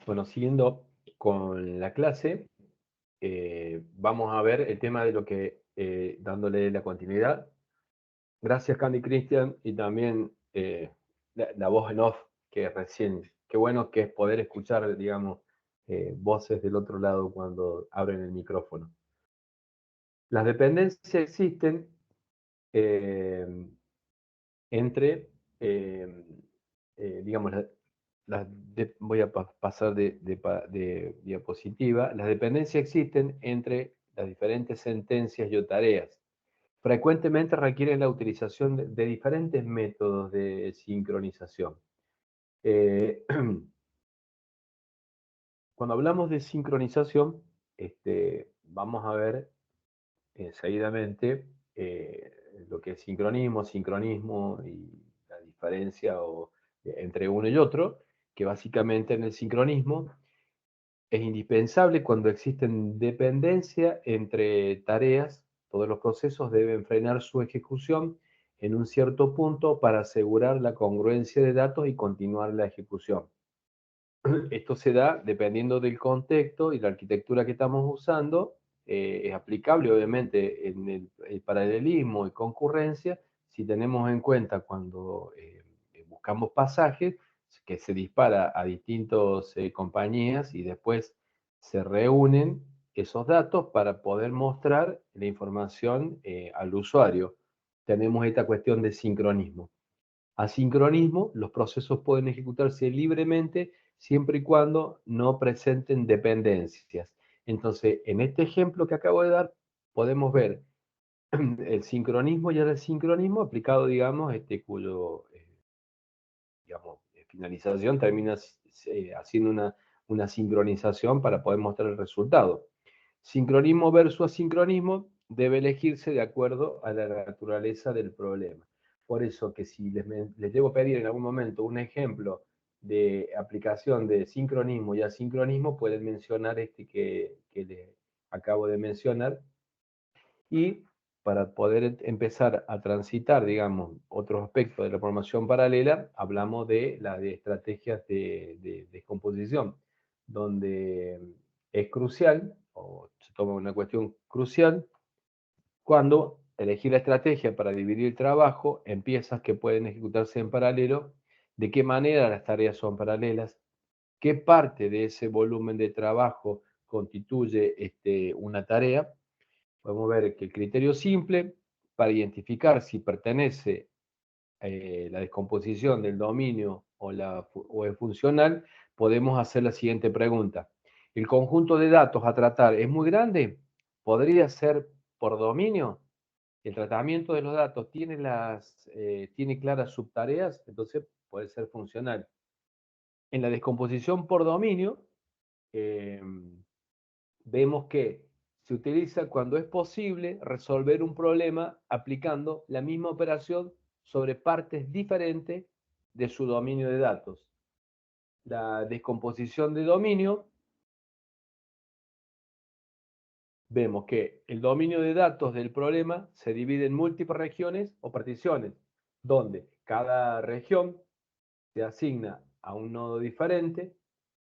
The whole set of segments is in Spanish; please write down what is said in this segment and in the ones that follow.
Bueno, siguiendo con la clase, vamos a ver el tema de lo que, dándole la continuidad. Gracias, Candy Cristian, y también la voz en off, que recién, qué bueno que es poder escuchar, digamos, voces del otro lado cuando abren el micrófono. Las dependencias existen eh, entre, eh, digamos, voy a pasar de diapositiva. Las dependencias existen entre las diferentes sentencias y o tareas. Frecuentemente requieren la utilización de diferentes métodos de sincronización. Eh, Cuando hablamos de sincronización, vamos a ver seguidamente lo que es sincronismo y la diferencia entre uno y otro, que básicamente en el sincronismo es indispensable cuando existen dependencia entre tareas, todos los procesos deben frenar su ejecución en un cierto punto para asegurar la congruencia de datos y continuar la ejecución. Esto se da dependiendo del contexto y la arquitectura que estamos usando. Es aplicable, obviamente, en el paralelismo y concurrencia si tenemos en cuenta cuando buscamos pasajes que se dispara a distintas compañías y después se reúnen esos datos para poder mostrar la información al usuario. Tenemos esta cuestión de sincronismo. Asincronismo, los procesos pueden ejecutarse libremente siempre y cuando no presenten dependencias. Entonces, en este ejemplo que acabo de dar, podemos ver el sincronismo y el asincronismo aplicado, digamos, cuyo digamos, finalización termina haciendo una sincronización para poder mostrar el resultado. Sincronismo versus asincronismo debe elegirse de acuerdo a la naturaleza del problema. Por eso que si les debo pedir en algún momento un ejemplo de aplicación de sincronismo y asincronismo, pueden mencionar este que les acabo de mencionar. Y para poder empezar a transitar, digamos, otros aspectos de la programación paralela, hablamos de las de estrategias de descomposición, donde es crucial, o se toma una cuestión crucial, cuando elegir la estrategia para dividir el trabajo en piezas que pueden ejecutarse en paralelo, de qué manera las tareas son paralelas, qué parte de ese volumen de trabajo constituye una tarea. Podemos ver que el criterio simple para identificar si pertenece la descomposición del dominio o es funcional, podemos hacer la siguiente pregunta. ¿El conjunto de datos a tratar es muy grande? ¿Podría ser por dominio? ¿El tratamiento de los datos tiene claras subtareas? Entonces puede ser funcional. En la descomposición por dominio, eh, vemos que se utiliza cuando es posible resolver un problema aplicando la misma operación sobre partes diferentes de su dominio de datos. La descomposición de dominio, vemos que el dominio de datos del problema se divide en múltiples regiones o particiones, donde cada región se asigna a un nodo diferente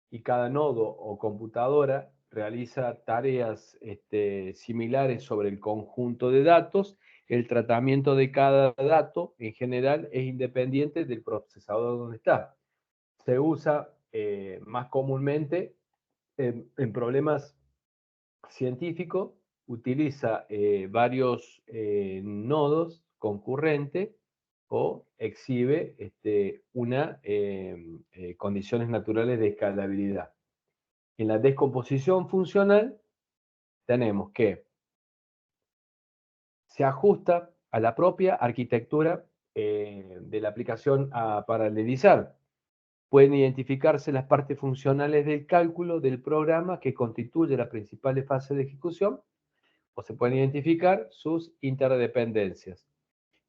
y cada nodo o computadora realiza tareas similares sobre el conjunto de datos. El tratamiento de cada dato en general es independiente del procesador donde está. Se usa más comúnmente en problemas científicos, utiliza varios nodos concurrentes o exhibe condiciones naturales de escalabilidad. En la descomposición funcional tenemos que se ajusta a la propia arquitectura de la aplicación a paralelizar. Pueden identificarse las partes funcionales del cálculo del programa que constituye las principales fases de ejecución o se pueden identificar sus interdependencias.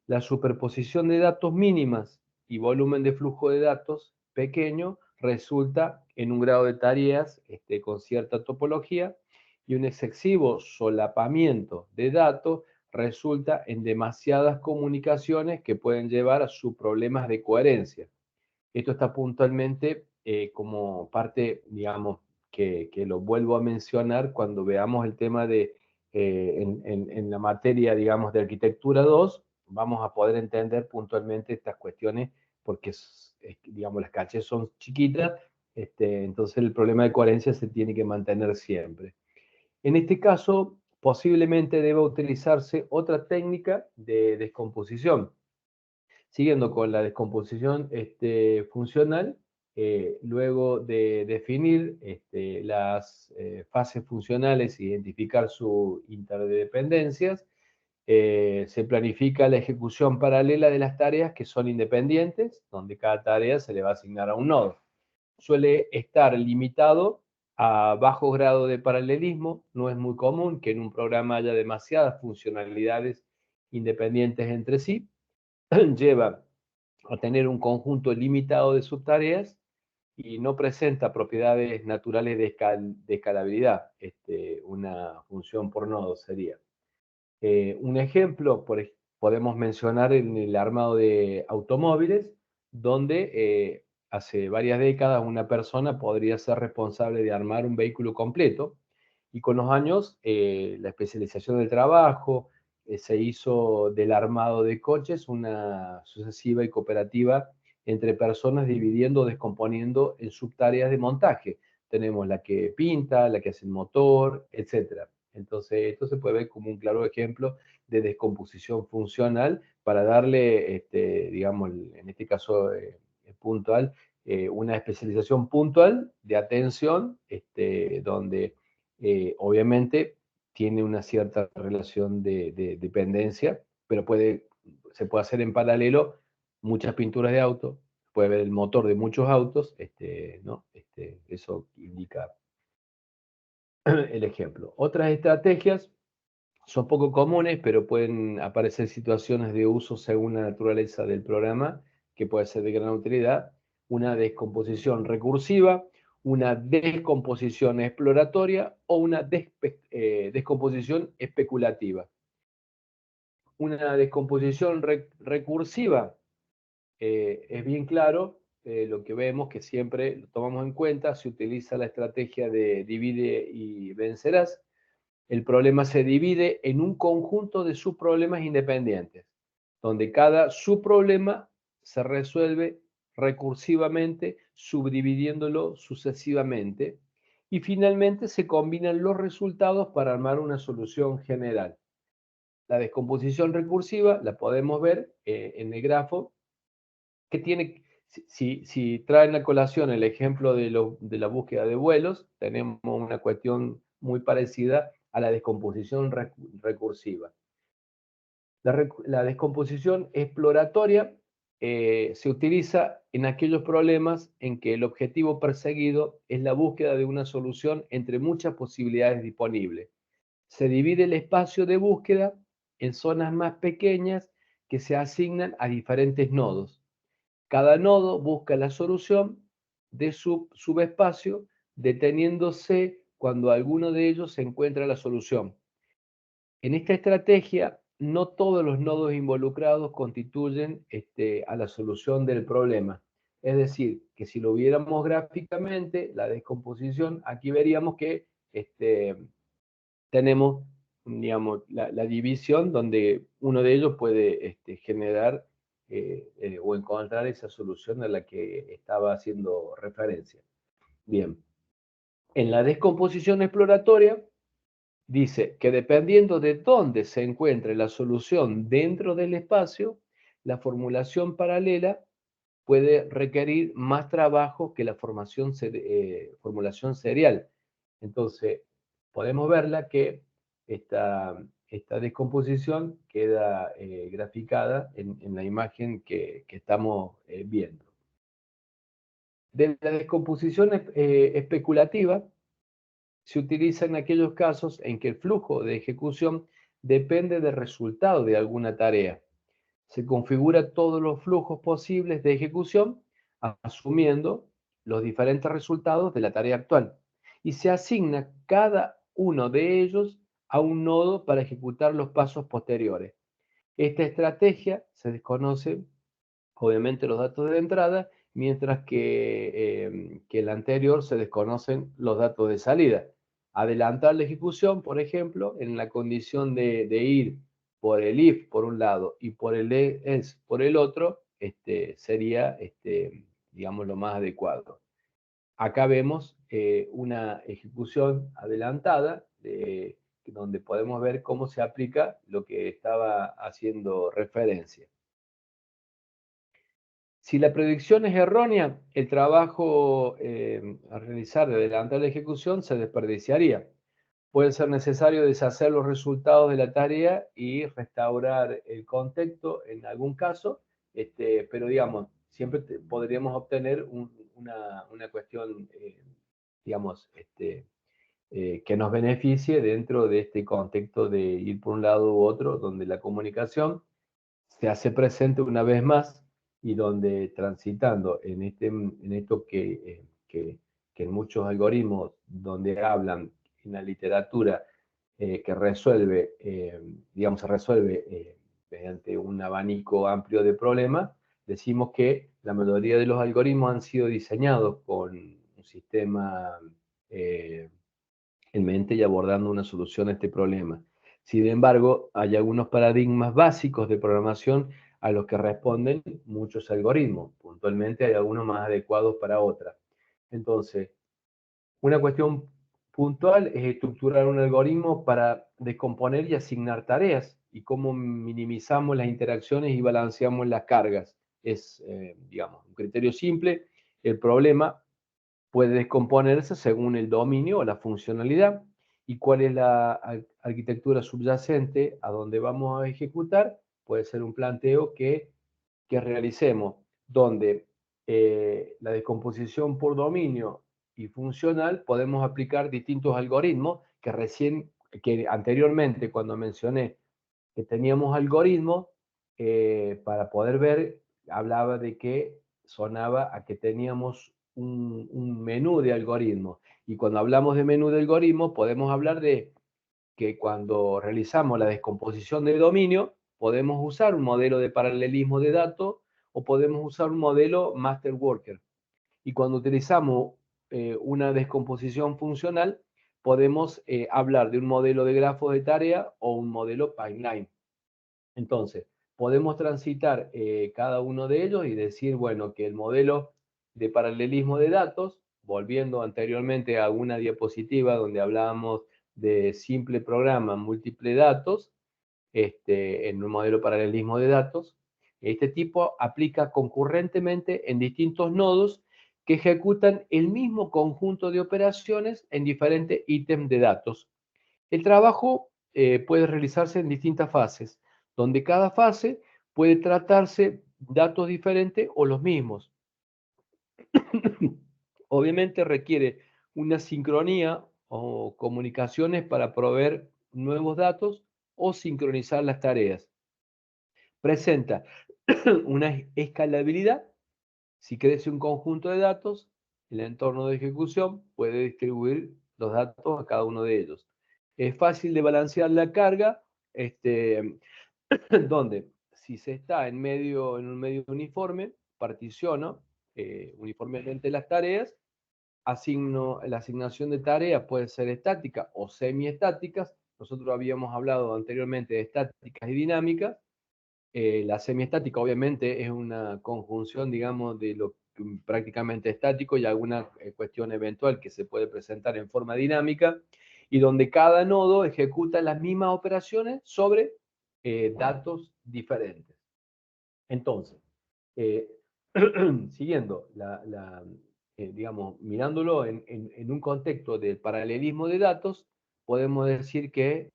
La superposición de datos mínimas y volumen de flujo de datos pequeño resulta en un grado de tareas con cierta topología y un excesivo solapamiento de datos resulta en demasiadas comunicaciones que pueden llevar a sus problemas de coherencia. Esto está puntualmente como parte, digamos, que lo vuelvo a mencionar cuando veamos el tema de, en la materia, digamos, de arquitectura 2, vamos a poder entender puntualmente estas cuestiones porque, digamos, las cachés son chiquitas, entonces el problema de coherencia se tiene que mantener siempre. En este caso, posiblemente deba utilizarse otra técnica de descomposición. Siguiendo con la descomposición funcional, luego de definir las fases funcionales e identificar sus interdependencias, se planifica la ejecución paralela de las tareas que son independientes, donde cada tarea se le va a asignar a un nodo. Suele estar limitado a bajo grado de paralelismo. No es muy común que en un programa haya demasiadas funcionalidades independientes entre sí. Lleva a tener un conjunto limitado de subtareas y no presenta propiedades naturales de escalabilidad. Una función por nodo sería. Un ejemplo, podemos mencionar en el armado de automóviles, donde hace varias décadas una persona podría ser responsable de armar un vehículo completo, y con los años la especialización del trabajo se hizo del armado de coches una sucesiva y cooperativa entre personas, dividiendo o descomponiendo en subtareas de montaje. Tenemos la que pinta, la que hace el motor, etc. Entonces, esto se puede ver como un claro ejemplo de descomposición funcional para darle, digamos, en este caso puntual, una especialización puntual de atención, donde obviamente tiene una cierta relación de dependencia, pero se puede hacer en paralelo muchas pinturas de auto, puede ver el motor de muchos autos, ¿no? Eso indica el ejemplo. Otras estrategias son poco comunes, pero pueden aparecer situaciones de uso según la naturaleza del programa, que puede ser de gran utilidad. Una descomposición recursiva, una descomposición exploratoria o una descomposición especulativa. Una descomposición recursiva es bien claro, lo que vemos que siempre lo tomamos en cuenta, se utiliza la estrategia de divide y vencerás. El problema se divide en un conjunto de subproblemas independientes, donde cada subproblema se resuelve recursivamente, subdividiéndolo sucesivamente, y finalmente se combinan los resultados para armar una solución general. La descomposición recursiva la podemos ver en el grafo, que tiene, si traen a colación el ejemplo de la búsqueda de vuelos, tenemos una cuestión muy parecida a la descomposición recursiva. La descomposición exploratoria se utiliza en aquellos problemas en que el objetivo perseguido es la búsqueda de una solución entre muchas posibilidades disponibles. Se divide el espacio de búsqueda en zonas más pequeñas que se asignan a diferentes nodos. Cada nodo busca la solución de su subespacio, deteniéndose cuando alguno de ellos se encuentra la solución. En esta estrategia, no todos los nodos involucrados constituyen a la solución del problema. Es decir, que si lo viéramos gráficamente, la descomposición, aquí veríamos que tenemos, digamos, la división donde uno de ellos puede generar o encontrar esa solución a la que estaba haciendo referencia. Bien, en la descomposición exploratoria dice que dependiendo de dónde se encuentre la solución dentro del espacio, la formulación paralela puede requerir más trabajo que la formulación serial. Entonces, podemos verla que esta descomposición queda graficada en la imagen que estamos viendo. De la descomposición especulativa se utiliza en aquellos casos en que el flujo de ejecución depende del resultado de alguna tarea. Se configura todos los flujos posibles de ejecución asumiendo los diferentes resultados de la tarea actual, y se asigna cada uno de ellos a un nodo para ejecutar los pasos posteriores. Esta estrategia se desconoce, obviamente, los datos de entrada mientras que el anterior se desconocen los datos de salida. Adelantar la ejecución, por ejemplo, en la condición de ir por el if por un lado y por el else por el otro, sería, digamos, lo más adecuado. Acá vemos una ejecución adelantada donde podemos ver cómo se aplica lo que estaba haciendo referencia. Si la predicción es errónea, el trabajo a realizar de adelantar la ejecución se desperdiciaría. Puede ser necesario deshacer los resultados de la tarea y restaurar el contexto en algún caso, pero digamos, siempre podríamos obtener una cuestión, digamos, que nos beneficie dentro de este contexto de ir por un lado u otro, donde la comunicación se hace presente una vez más y donde transitando en esto que en muchos algoritmos donde hablan en la literatura que resuelve, digamos, se resuelve mediante un abanico amplio de problemas, decimos que la mayoría de los algoritmos han sido diseñados con un sistema en mente y abordando una solución a este problema. Sin embargo, hay algunos paradigmas básicos de programación a los que responden muchos algoritmos. Puntualmente hay algunos más adecuados para otras. Entonces, una cuestión puntual es estructurar un algoritmo para descomponer y asignar tareas y cómo minimizamos las interacciones y balanceamos las cargas. Es, digamos, un criterio simple. El problema puede descomponerse según el dominio o la funcionalidad y cuál es la arquitectura subyacente a donde vamos a ejecutar. Puede ser un planteo que realicemos donde la descomposición por dominio y funcional podemos aplicar distintos algoritmos que anteriormente cuando mencioné que teníamos algoritmos para poder ver, hablaba de que sonaba a que teníamos un menú de algoritmos. Y cuando hablamos de menú de algoritmos, podemos hablar de que cuando realizamos la descomposición del dominio, podemos usar un modelo de paralelismo de datos o podemos usar un modelo master worker. Y cuando utilizamos una descomposición funcional, podemos hablar de un modelo de grafo de tarea o un modelo pipeline. Entonces, podemos transitar cada uno de ellos y decir, bueno, que el modelo de paralelismo de datos, volviendo anteriormente a una diapositiva donde hablábamos de simple programa, múltiple datos, en un modelo paralelismo de datos, este tipo aplica concurrentemente en distintos nodos que ejecutan el mismo conjunto de operaciones en diferentes ítems de datos. El trabajo puede realizarse en distintas fases, donde cada fase puede tratarse datos diferentes o los mismos. Obviamente requiere una sincronía o comunicaciones para proveer nuevos datos o sincronizar las tareas. Presenta una escalabilidad. Si crece un conjunto de datos, el entorno de ejecución puede distribuir los datos a cada uno de ellos. Es fácil de balancear la carga, donde si se está en un medio uniforme, particiono uniformemente las tareas, la asignación de tareas puede ser estática o semiestáticas. Nosotros habíamos hablado anteriormente de estáticas y dinámicas. La semiestática obviamente es una conjunción, digamos, de lo prácticamente estático y alguna cuestión eventual que se puede presentar en forma dinámica y donde cada nodo ejecuta las mismas operaciones sobre datos diferentes. Entonces, eh, siguiendo, digamos, mirándolo en un contexto de paralelismo de datos, podemos decir que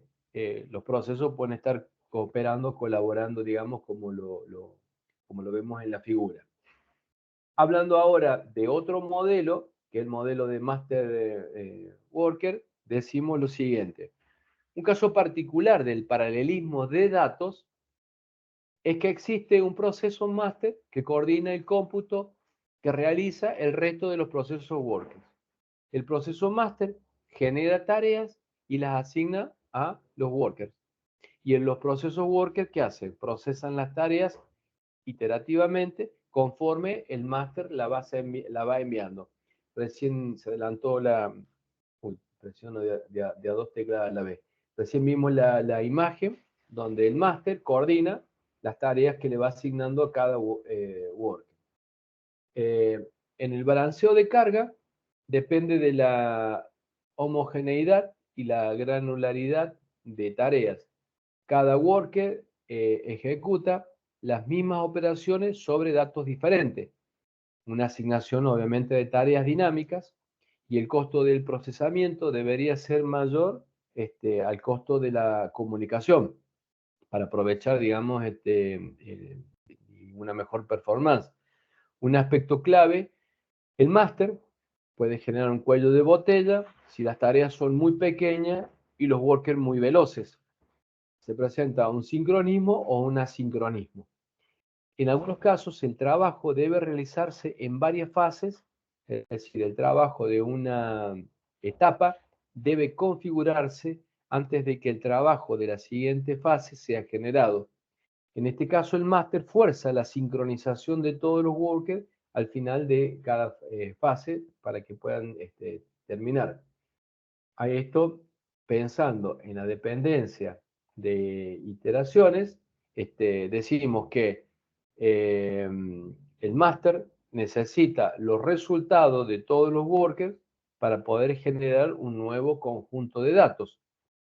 los procesos pueden estar cooperando, colaborando, digamos, como lo vemos en la figura. Hablando ahora de otro modelo, que es el modelo de Master Worker, decimos lo siguiente. Un caso particular del paralelismo de datos es que existe un proceso master que coordina el cómputo que realiza el resto de los procesos workers. El proceso master genera tareas y las asigna a los workers. Y en los procesos workers, ¿qué hacen? Procesan las tareas iterativamente conforme el máster la va enviando. Recién se adelantó la... Uy, presiono de a dos teclas a la vez. Recién vimos la imagen donde el máster coordina las tareas que le va asignando a cada worker. En el balanceo de carga depende de la homogeneidad y la granularidad de tareas. Cada worker ejecuta las mismas operaciones sobre datos diferentes. Una asignación obviamente de tareas dinámicas y el costo del procesamiento debería ser mayor al costo de la comunicación para aprovechar, digamos, una mejor performance. Un aspecto clave, el máster puede generar un cuello de botella si las tareas son muy pequeñas y los workers muy veloces. Se presenta un sincronismo o un asincronismo. En algunos casos, el trabajo debe realizarse en varias fases, es decir, el trabajo de una etapa debe configurarse antes de que el trabajo de la siguiente fase sea generado. En este caso, el máster fuerza la sincronización de todos los workers al final de cada fase para que puedan terminar. A esto, pensando en la dependencia de iteraciones, decimos que el máster necesita los resultados de todos los workers para poder generar un nuevo conjunto de datos.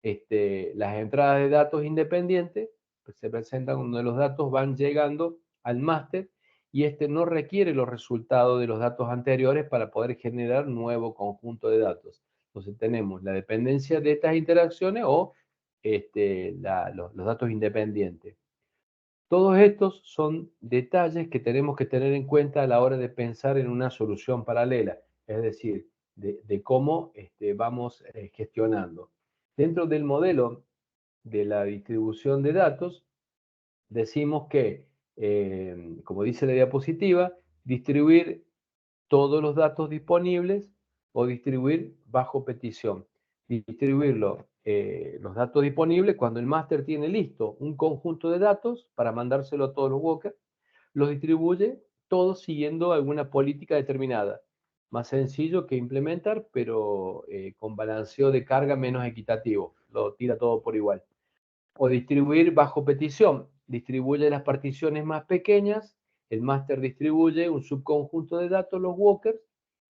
Las entradas de datos independientes se presentan cuando los datos van llegando al máster y no requiere los resultados de los datos anteriores para poder generar un nuevo conjunto de datos. Entonces tenemos la dependencia de estas interacciones o los datos independientes. Todos estos son detalles que tenemos que tener en cuenta a la hora de pensar en una solución paralela, es decir, de cómo vamos gestionando. Dentro del modelo de la distribución de datos, decimos que, como dice la diapositiva, distribuir todos los datos disponibles o distribuir bajo petición. Distribuirlo, los datos disponibles cuando el máster tiene listo un conjunto de datos para mandárselo a todos los workers, los distribuye todos siguiendo alguna política determinada. Más sencillo que implementar, pero con balanceo de carga menos equitativo. Lo tira todo por igual. O distribuir bajo petición. Distribuye las particiones más pequeñas, el máster distribuye un subconjunto de datos, los walkers,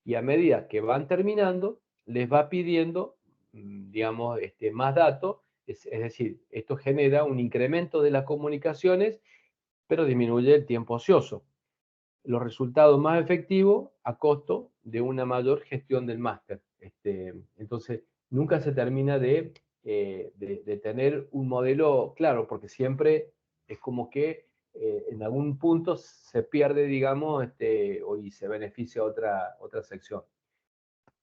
y a medida que van terminando, les va pidiendo, digamos, más datos, es decir, esto genera un incremento de las comunicaciones, pero disminuye el tiempo ocioso. Los resultados más efectivos a costo de una mayor gestión del máster. Entonces, nunca se termina de tener un modelo claro, porque siempre es como que en algún punto se pierde, digamos, y se beneficia otra sección.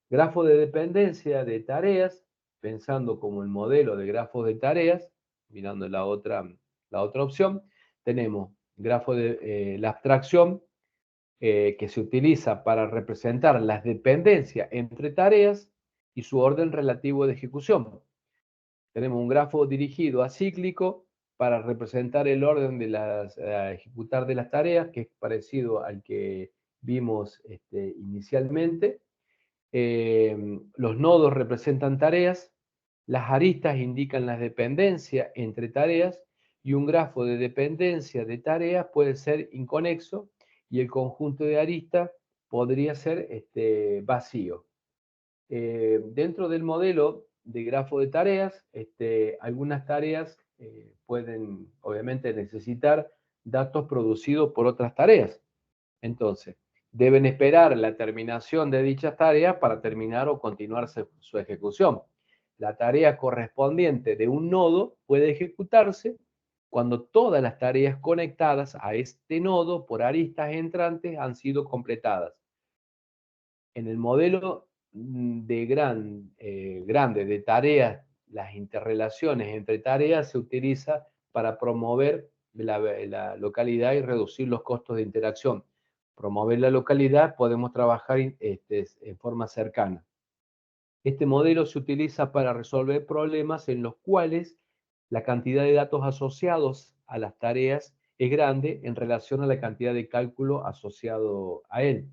Grafo de dependencia de tareas, pensando como el modelo de grafos de tareas, mirando la otra opción, tenemos grafo de la abstracción, que se utiliza para representar las dependencias entre tareas y su orden relativo de ejecución. Tenemos un grafo dirigido acíclico para representar el orden de ejecutar de las tareas, que es parecido al que vimos inicialmente. Los nodos representan tareas, las aristas indican las dependencias entre tareas y un grafo de dependencia de tareas puede ser inconexo y el conjunto de aristas podría ser vacío. Dentro del modelo de grafo de tareas, algunas tareas pueden obviamente necesitar datos producidos por otras tareas. Entonces, deben esperar la terminación de dichas tareas para terminar o continuar su ejecución. La tarea correspondiente de un nodo puede ejecutarse cuando todas las tareas conectadas a este nodo por aristas entrantes han sido completadas. En el modelo grande de tareas, las interrelaciones entre tareas se utiliza para promover la localidad y reducir los costos de interacción. Promover la localidad, podemos trabajar en forma cercana. Este modelo se utiliza para resolver problemas en los cuales la cantidad de datos asociados a las tareas es grande en relación a la cantidad de cálculo asociado a él.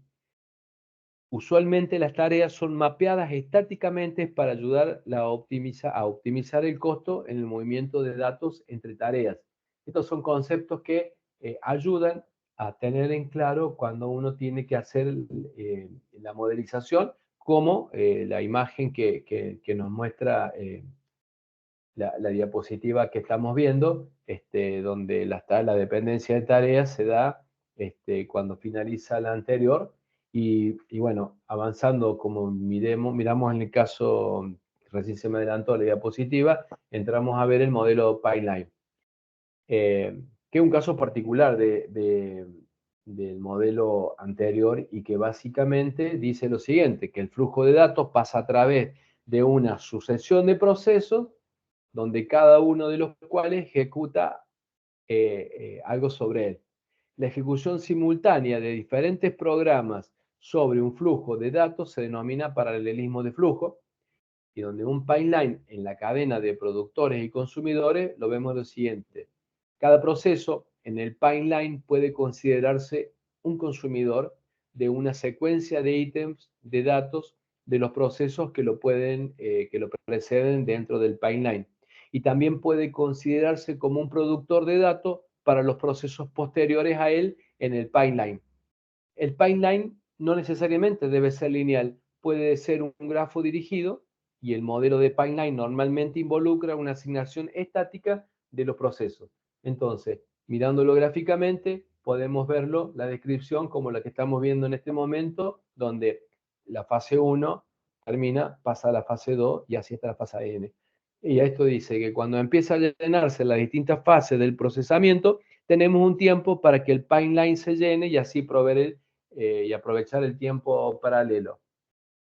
Usualmente las tareas son mapeadas estáticamente para ayudar a optimizar el costo en el movimiento de datos entre tareas. Estos son conceptos que ayudan a tener en claro cuando uno tiene que hacer la modelización, como la imagen que nos muestra la diapositiva que estamos viendo, donde la dependencia de tareas se da cuando finaliza la anterior. Y bueno, avanzando como miramos en el caso, recién se me adelantó la diapositiva, entramos a ver el modelo pipeline, que es un caso particular del modelo anterior y que básicamente dice lo siguiente, que el flujo de datos pasa a través de una sucesión de procesos donde cada uno de los cuales ejecuta algo sobre él. La ejecución simultánea de diferentes programas sobre un flujo de datos se denomina paralelismo de flujo, y donde un pipeline en la cadena de productores y consumidores lo vemos lo siguiente. Cada proceso en el pipeline puede considerarse un consumidor de una secuencia de ítems de datos de los procesos que lo preceden dentro del pipeline. Y también puede considerarse como un productor de datos para los procesos posteriores a él en el pipeline. El pipeline no necesariamente debe ser lineal, puede ser un grafo dirigido, y el modelo de pipeline normalmente involucra una asignación estática de los procesos. Entonces, mirándolo gráficamente, podemos verlo, la descripción como la que estamos viendo en este momento, donde la fase 1 termina, pasa a la fase 2 y así está la fase N. Y esto dice que cuando empieza a llenarse las distintas fases del procesamiento, tenemos un tiempo para que el pipeline se llene y así proveer y aprovechar el tiempo paralelo.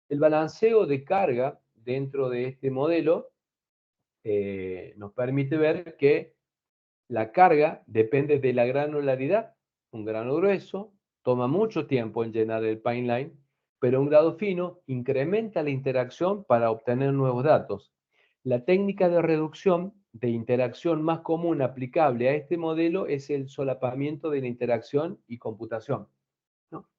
El balanceo de carga dentro de este modelo nos permite ver que la carga depende de la granularidad. Un grano grueso toma mucho tiempo en llenar el pipeline, pero un grado fino incrementa la interacción para obtener nuevos datos. La técnica de reducción de interacción más común aplicable a este modelo es el solapamiento de la interacción y computación, ¿no?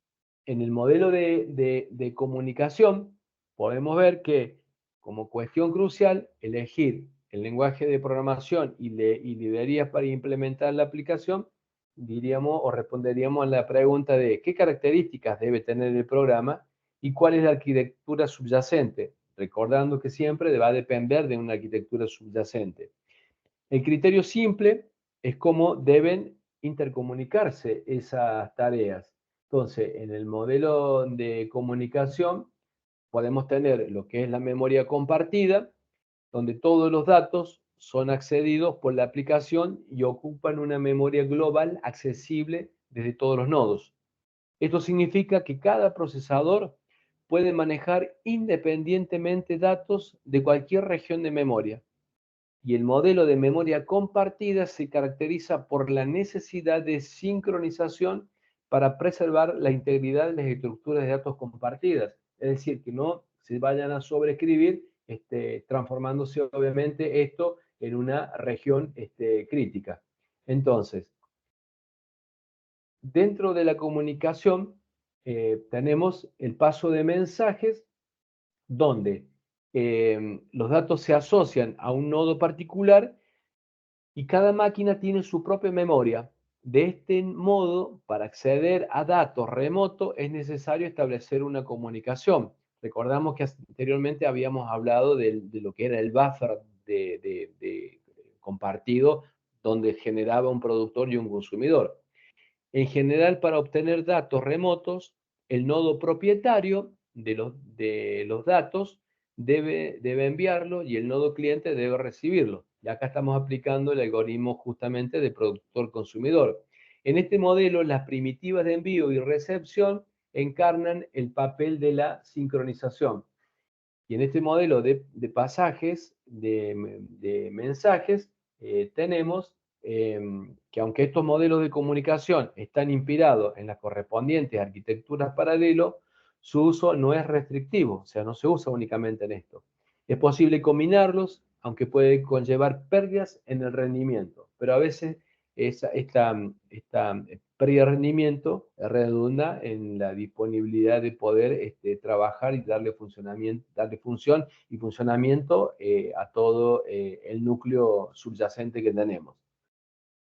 En el modelo de comunicación podemos ver que como cuestión crucial elegir el lenguaje de programación y librerías para implementar la aplicación, diríamos o responderíamos a la pregunta de qué características debe tener el programa y cuál es la arquitectura subyacente, recordando que siempre va a depender de una arquitectura subyacente. El criterio simple es cómo deben intercomunicarse esas tareas. Entonces, en el modelo de comunicación podemos tener lo que es la memoria compartida, donde todos los datos son accedidos por la aplicación y ocupan una memoria global accesible desde todos los nodos. Esto significa que cada procesador puede manejar independientemente datos de cualquier región de memoria. Y el modelo de memoria compartida se caracteriza por la necesidad de sincronización para preservar la integridad de las estructuras de datos compartidas. Es decir, que no se vayan a sobreescribir, transformándose obviamente esto en una región crítica. Entonces, dentro de la comunicación tenemos el paso de mensajes, donde los datos se asocian a un nodo particular y cada máquina tiene su propia memoria. De este modo, para acceder a datos remotos es necesario establecer una comunicación. Recordamos que anteriormente habíamos hablado de lo que era el buffer de compartido, donde generaba un productor y un consumidor. En general, para obtener datos remotos, el nodo propietario de los datos debe enviarlo y el nodo cliente debe recibirlo. Y acá estamos aplicando el algoritmo justamente de productor-consumidor. En este modelo, las primitivas de envío y recepción encarnan el papel de la sincronización. Y en este modelo de pasajes, de mensajes, tenemos que aunque estos modelos de comunicación están inspirados en las correspondientes arquitecturas paralelo, su uso no es restrictivo, o sea, no se usa únicamente en esto. Es posible combinarlos, aunque puede conllevar pérdidas en el rendimiento, pero a veces esta pérdida de rendimiento redunda en la disponibilidad de poder trabajar y darle función y funcionamiento a todo el núcleo subyacente que tenemos.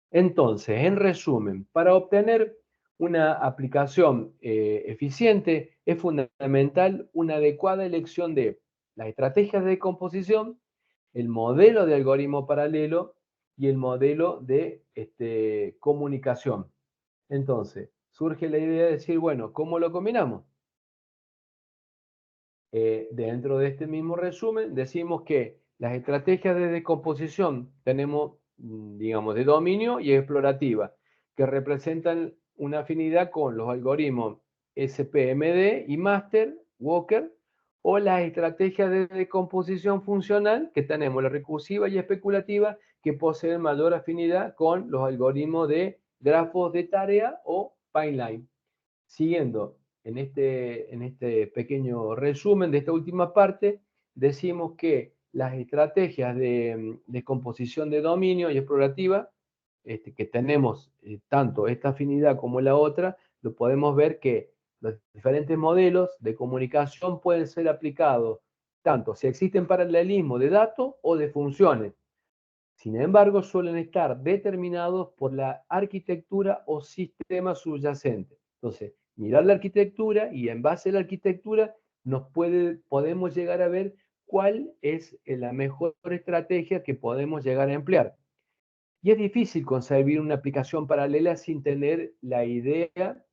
Entonces, en resumen, para obtener una aplicación eficiente es fundamental una adecuada elección de las estrategias de composición, el modelo de algoritmo paralelo y el modelo de comunicación. Entonces, surge la idea de decir, bueno, ¿cómo lo combinamos? Dentro de este mismo resumen, decimos que las estrategias de decomposición tenemos, digamos, de dominio y explorativa, que representan una afinidad con los algoritmos SPMD y Master, Walker, o las estrategias de decomposición funcional, que tenemos la recursiva y especulativa, que poseen mayor afinidad con los algoritmos de grafos de tarea o pipeline. Siguiendo en este pequeño resumen de esta última parte, decimos que las estrategias de composición de dominio y explorativa, que tenemos tanto esta afinidad como la otra, lo podemos ver que los diferentes modelos de comunicación pueden ser aplicados tanto si existen paralelismo de datos o de funciones. Sin embargo, suelen estar determinados por la arquitectura o sistema subyacente. Entonces, mirar la arquitectura y en base a la arquitectura podemos llegar a ver cuál es la mejor estrategia que podemos llegar a emplear. Y es difícil concebir una aplicación paralela sin tener la idea,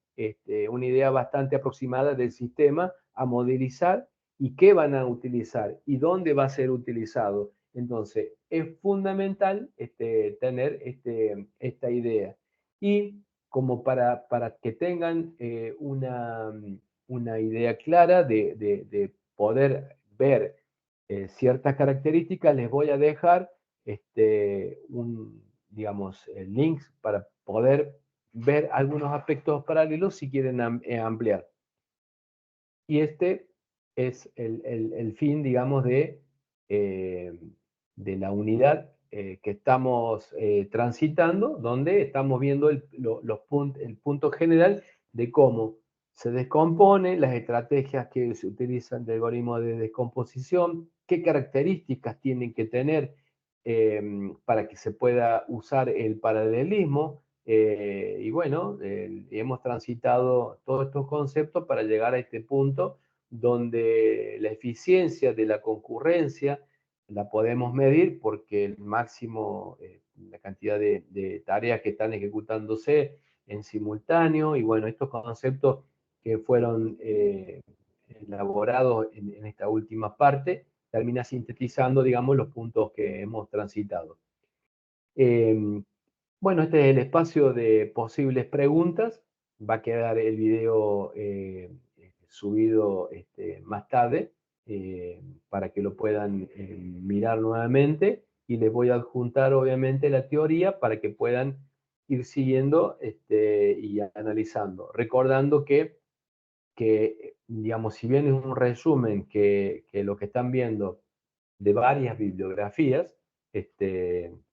una idea bastante aproximada del sistema a modelizar y qué van a utilizar y dónde va a ser utilizado. Entonces, es fundamental tener esta idea. Y como para que tengan una idea clara de poder ver ciertas características, les voy a dejar digamos, links para poder ver algunos aspectos paralelos si quieren ampliar. Y este es el fin, digamos, de la unidad que estamos transitando, donde estamos viendo el punto general de cómo se descompone, las estrategias que se utilizan de algoritmo de descomposición, qué características tienen que tener para que se pueda usar el paralelismo. Y bueno, hemos transitado todos estos conceptos para llegar a este punto donde la eficiencia de la concurrencia la podemos medir porque el máximo, la cantidad de tareas que están ejecutándose en simultáneo, y bueno, estos conceptos que fueron elaborados en esta última parte, termina sintetizando, digamos, los puntos que hemos transitado. Bueno, este es el espacio de posibles preguntas. Va a quedar el video subido más tarde para que lo puedan mirar nuevamente y les voy a adjuntar obviamente la teoría para que puedan ir siguiendo y analizando. Recordando que, digamos, si bien es un resumen que lo que están viendo de varias bibliografías,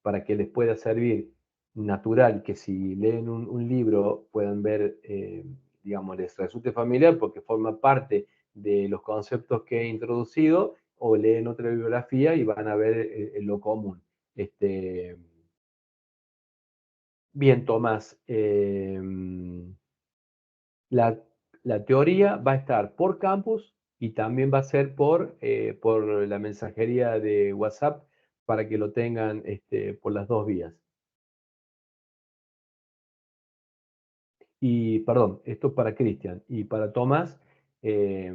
para que les pueda servir natural, que si leen un libro puedan ver, digamos, les resulte familiar porque forma parte de los conceptos que he introducido, o leen otra bibliografía y van a ver lo común. Bien, Tomás, la, la teoría va a estar por campus y también va a ser por la mensajería de WhatsApp para que lo tengan por las dos vías. Y, perdón, esto para Cristian y para Tomás, eh,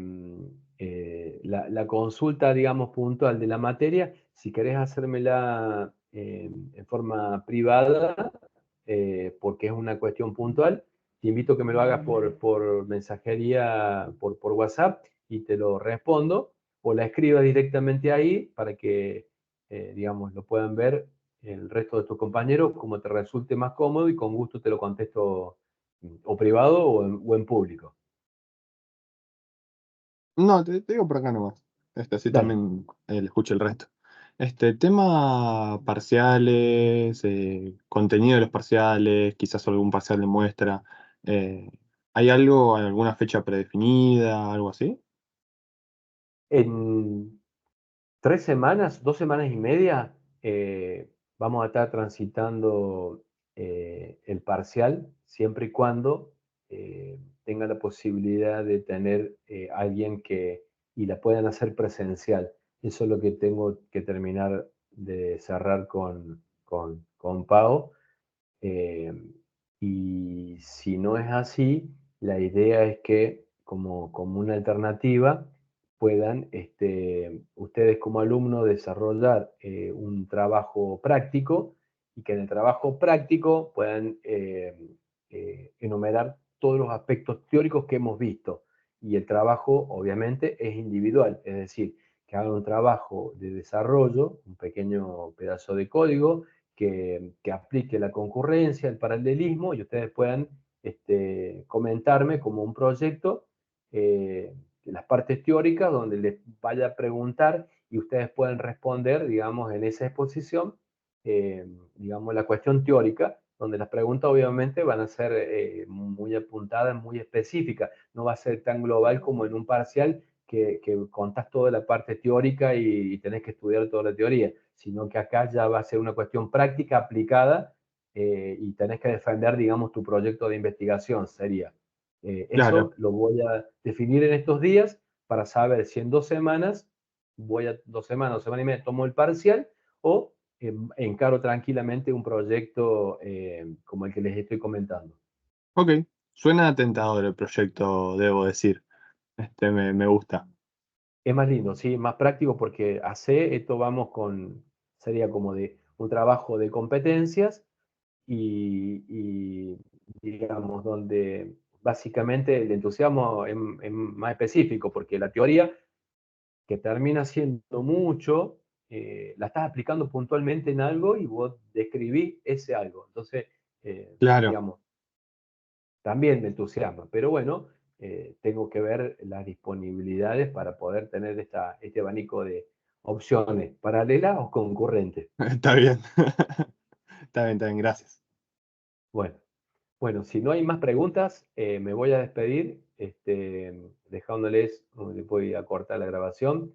la consulta, digamos, puntual de la materia, si querés hacérmela en forma privada, porque es una cuestión puntual, te invito a que me lo hagas por mensajería, por WhatsApp, y te lo respondo, o la escribas directamente ahí para que, digamos, lo puedan ver el resto de tus compañeros, como te resulte más cómodo, y con gusto te lo contesto o privado o en público. No, te digo por acá nomás. Así Dale. también le escucho el resto. Tema parciales, contenido de los parciales, quizás algún parcial de muestra. eh, ¿Hay algo, alguna fecha predefinida, algo así? En 3 semanas, 2 semanas y media, vamos a estar transitando el parcial, siempre y cuando tenga la posibilidad de tener alguien y la puedan hacer presencial. Eso es lo que tengo que terminar de cerrar con Pau. Eh, y si no es así, la idea es que como una alternativa puedan ustedes como alumnos desarrollar un trabajo práctico y que en el trabajo práctico puedan enumerar todos los aspectos teóricos que hemos visto. Y el trabajo obviamente es individual, es decir, que hagan un trabajo de desarrollo, un pequeño pedazo de código que aplique la concurrencia, el paralelismo, y ustedes puedan comentarme como un proyecto las partes teóricas donde les vaya a preguntar y ustedes pueden responder, digamos, en esa exposición, digamos, la cuestión teórica, donde las preguntas obviamente van a ser muy apuntadas, muy específicas, no va a ser tan global como en un parcial que contás toda la parte teórica y tenés que estudiar toda la teoría, sino que acá ya va a ser una cuestión práctica aplicada y tenés que defender, digamos, tu proyecto de investigación, sería. Claro, Eso lo voy a definir en estos días para saber si en 2 semanas, 2 semanas, 2 semanas y media, tomo el parcial o encaro tranquilamente un proyecto como el que les estoy comentando. ok. Suena tentador el proyecto, debo decir. Me gusta. Es más lindo, sí, más práctico porque hace esto vamos sería como de un trabajo de competencias y, digamos, donde básicamente el entusiasmo es más específico, porque la teoría, que termina siendo mucho, la estás aplicando puntualmente en algo y vos describís ese algo. Entonces, Claro, digamos, también me entusiasma, pero bueno, tengo que ver las disponibilidades para poder tener este abanico de opciones paralelas o concurrentes. está bien. Está bien, gracias. Bueno. Bueno, si no hay más preguntas, me voy a despedir, dejándoles, le voy a cortar la grabación,